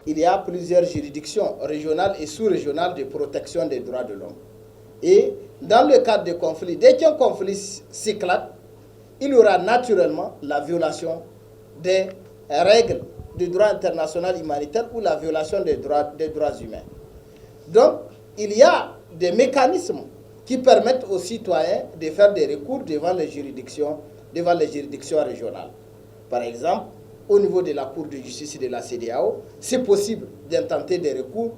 il y a plusieurs juridictions régionales et sous-régionales de protection des droits de l'homme. Et dans le cadre de conflits, dès qu'un conflit s'éclate, il y aura naturellement la violation des règles du droit international humanitaire ou la violation des droits humains. Donc, il y a des mécanismes qui permettent aux citoyens de faire des recours devant les juridictions régionales. Par exemple, au niveau de la Cour de justice et de la CEDEAO, c'est possible d'intenter des recours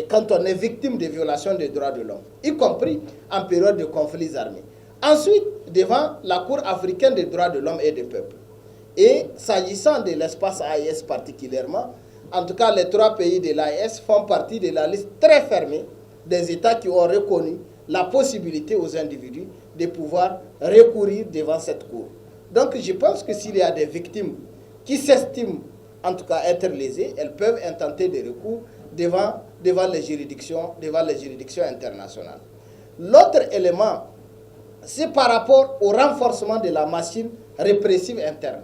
quand on est victime de violations des droits de l'homme, y compris en période de conflits armés. Ensuite, devant la Cour africaine des droits de l'homme et des peuples. Et s'agissant de l'espace AES particulièrement, en tout cas les 3 pays de l'AES font partie de la liste très fermée des États qui ont reconnu la possibilité aux individus de pouvoir recourir devant cette Cour. Donc je pense que s'il y a des victimes qui s'estiment en tout cas être lésées, elles peuvent intenter des recours devant les juridictions internationales. L'autre élément, c'est par rapport au renforcement de la machine répressive interne.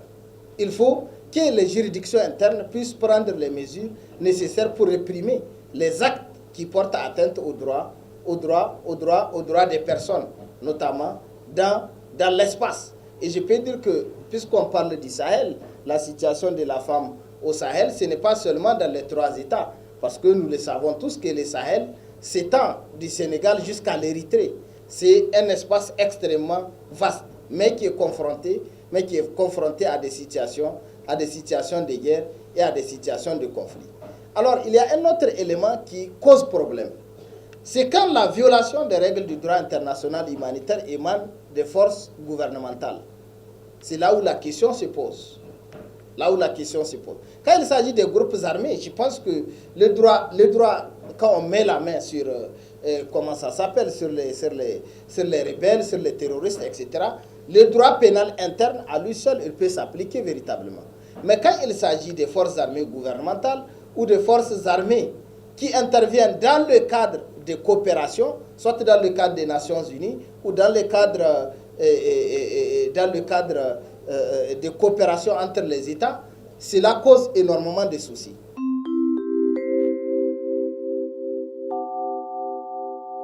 Il faut que les juridictions internes puissent prendre les mesures nécessaires pour réprimer les actes qui portent atteinte aux droits des personnes, notamment dans l'espace. Et je peux dire que, puisqu'on parle du Sahel, la situation de la femme au Sahel, ce n'est pas seulement dans les 3 États, parce que nous le savons tous que le Sahel s'étend du Sénégal jusqu'à l'Érythrée. C'est un espace extrêmement vaste, mais qui est confronté à des situations de guerre et à des situations de conflit. Alors, il y a un autre élément qui cause problème. C'est quand la violation des règles du droit international humanitaire émane des forces gouvernementales. C'est là où la question se pose. Quand il s'agit des groupes armés, je pense que le droit, quand on met la main sur, sur les rebelles, sur les terroristes, etc., le droit pénal interne, à lui seul, il peut s'appliquer véritablement. Mais quand il s'agit des forces armées gouvernementales ou des forces armées qui interviennent dans le cadre de coopération, soit dans le cadre des Nations Unies ou dans le cadre de coopération entre les États, cela cause énormément de soucis.